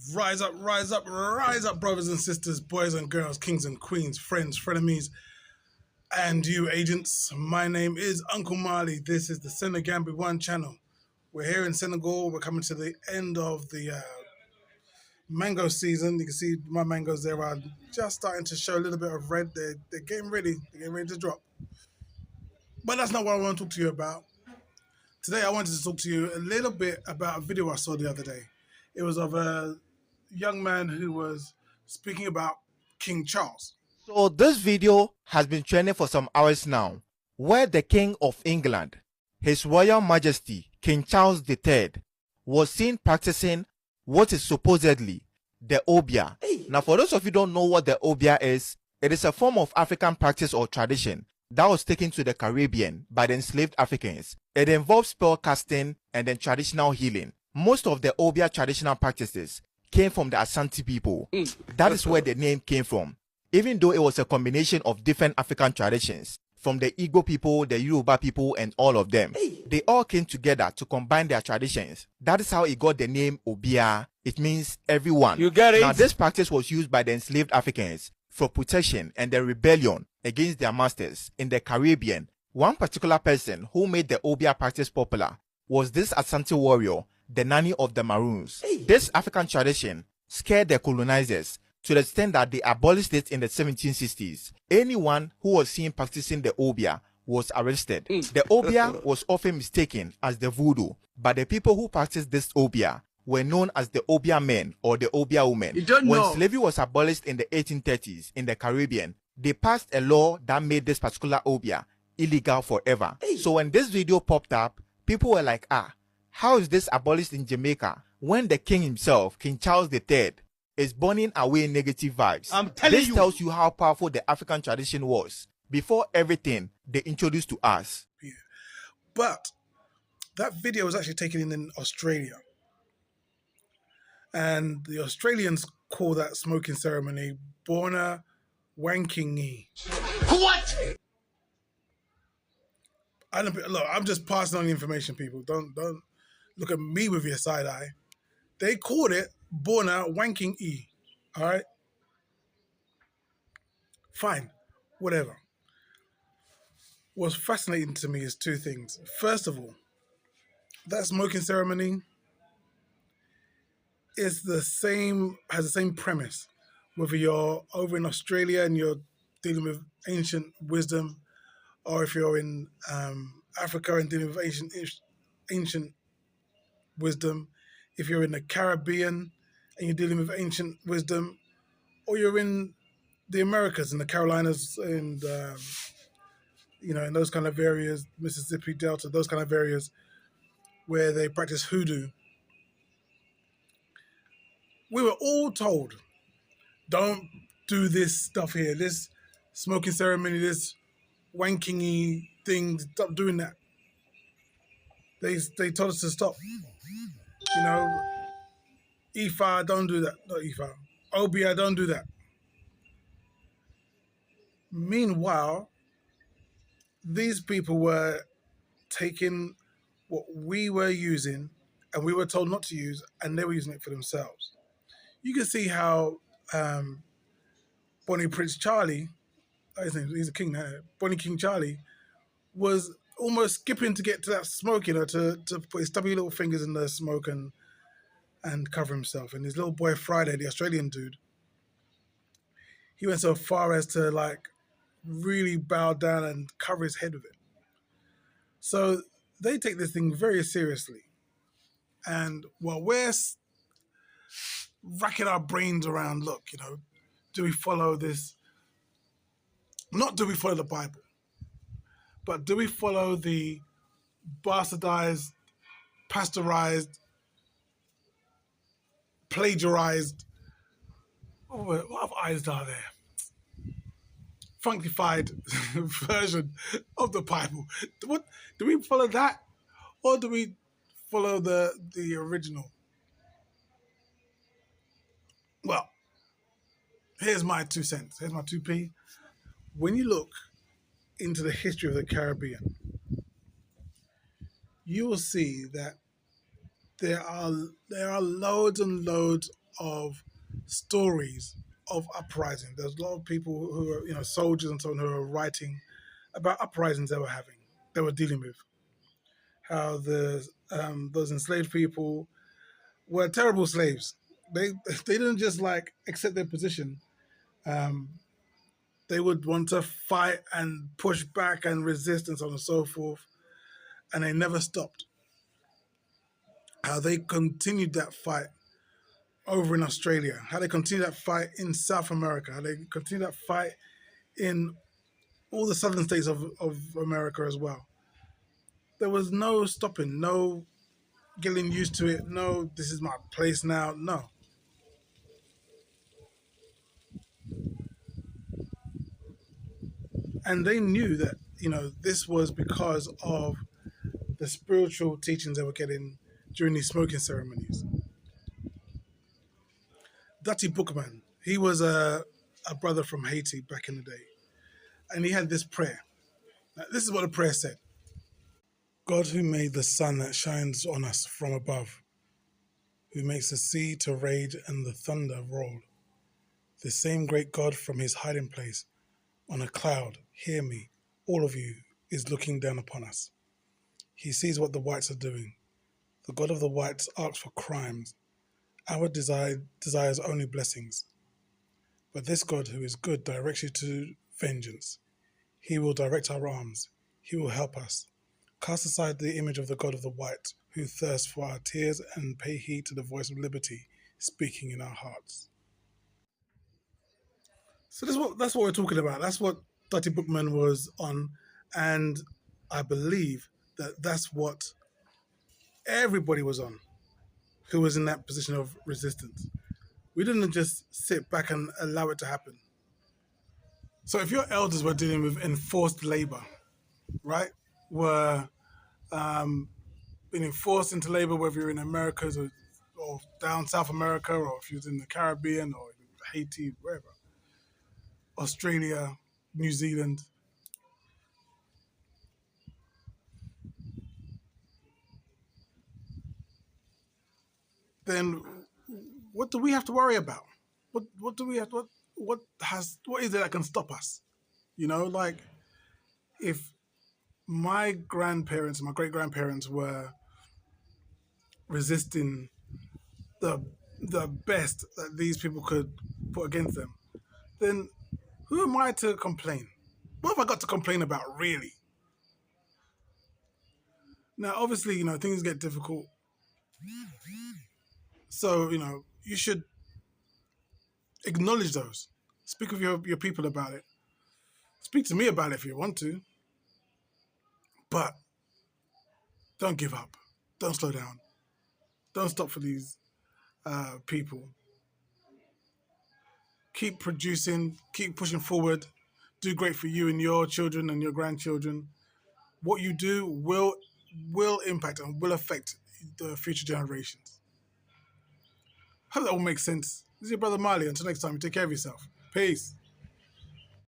Rise up, rise up, rise up, brothers and sisters, boys and girls, kings and queens, friends, frenemies, and you agents. My name is Uncle Marley. This is the Senegambi One channel. We're here in Senegal. We're coming to the end of the mango season. You can see my mangoes there are just starting to show a little bit of red. They're getting ready. They're getting ready to drop. But that's not what I want to talk to you about. Today I wanted to talk to you a little bit about a video I saw the other day. It was of a young man who was speaking about King Charles. So this video has been trending for some hours now, where the King of England, His Royal Majesty King Charles III, was seen practicing what is supposedly the obia. Now for those of you who don't know what the obia is, it is a form of African practice or tradition that was taken to the Caribbean by the enslaved Africans. It involves spell casting and then traditional healing. Most of the obia traditional practices came from the Ashanti people. That is where the name came from. Even though it was a combination of different African traditions, from the Igbo people, the Yoruba people, and all of them, they all came together to combine their traditions. That is how it got the name Obia. It means everyone. You get it? Now, this practice was used by the enslaved Africans for protection and the rebellion against their masters in the Caribbean. One particular person who made the Obia practice popular was this Asante warrior, the Nanny of the Maroons. This African tradition scared the colonizers to the extent that they abolished it in the 1760s. Anyone who was seen practicing the obia was arrested. The obia was often mistaken as the voodoo, but the people who practiced this obia were known as the obia men or the obia women. When slavery was abolished in the 1830s in the Caribbean, they passed a law that made this particular obia illegal forever. So when this video popped up, people were like, how is this abolished in Jamaica when the king himself, King Charles III, is burning away negative vibes? I'm telling you. This tells you how powerful the African tradition was before everything they introduced to us. Yeah. But that video was actually taken in Australia. And the Australians call that smoking ceremony Bona Wankingi. What? Look, I'm just passing on the information, people. Don't look at me with your side eye. They called it Bona Wanking E. All right? Fine. Whatever. What's fascinating to me is two things. First of all, that smoking ceremony has the same premise. Whether you're over in Australia and you're dealing with ancient wisdom, or if you're in Africa and dealing with ancient wisdom, if you're in the Caribbean and you're dealing with ancient wisdom, or you're in the Americas, in the Carolinas, and in those kind of areas, Mississippi Delta, those kind of areas where they practice hoodoo. We were all told, don't do this stuff here, this smoking ceremony, this wanking-y thing, stop doing that. They told us to stop. Ifa, don't do that. Not Ifa. Obia, don't do that. Meanwhile, these people were taking what we were using and we were told not to use, and they were using it for themselves. You can see how Bonnie Prince Charlie, he's a king now, Bonnie King Charlie, was almost skipping to get to that smoke, to put his stubby little fingers in the smoke and cover himself. And his little boy Friday, the Australian dude, he went so far as to really bow down and cover his head with it. So they take this thing very seriously. And while we're racking our brains around, do we follow this? Not do we follow the Bible, but do we follow the bastardized, pasteurized, plagiarized, what other eyes are there? Funkified version of the Bible. What do we follow that, or do we follow the original? Well, here's my 2 cents. Here's my 2p. When you look into the history of the Caribbean, you will see that there are loads and loads of stories of uprising. There's a lot of people who are, soldiers and so on, who are writing about uprisings they were dealing with. How those enslaved people were terrible slaves. They didn't just like accept their position. Um, they would want to fight and push back and resist and so on and so forth, and they never stopped. How they continued that fight over in Australia, how they continued that fight in South America, how they continued that fight in all the southern states of America as well. There was no stopping, no getting used to it, no, this is my place now, no. And they knew that, this was because of the spiritual teachings they were getting during these smoking ceremonies. Dutty Bookman, he was a brother from Haiti back in the day, and he had this prayer. Now, this is what the prayer said: God, who made the sun that shines on us from above, who makes the sea to rage and the thunder roll, the same great God from his hiding place on a cloud, hear me, all of you, is looking down upon us. He sees what the whites are doing. The God of the whites asks for crimes. Our desires only blessings. But this God who is good directs you to vengeance. He will direct our arms. He will help us. Cast aside the image of the God of the white, who thirsts for our tears, and pay heed to the voice of liberty speaking in our hearts. So that's what we're talking about. That's what Dutty Bookman was on, and I believe that that's what everybody was on who was in that position of resistance. We didn't just sit back and allow it to happen. So if your elders were dealing with enforced labor, right, were being enforced into labor, whether you're in Americas or down South America, or if you're in the Caribbean or Haiti, wherever, Australia, New Zealand, then what do we have to worry about? What do we have? What is it that can stop us? Like if my grandparents, my great grandparents were resisting the the best that these people could put against them, then who am I to complain? What have I got to complain about, really? Now, obviously, things get difficult, so you should acknowledge those. Speak with your people about it. Speak to me about it if you want to, but don't give up. Don't slow down. Don't stop for these people. Keep producing. Keep pushing forward. Do great for you and your children and your grandchildren. What you do will impact and will affect the future generations. Hope that all makes sense. This is your brother Marley. Until next time, you take care of yourself. Peace.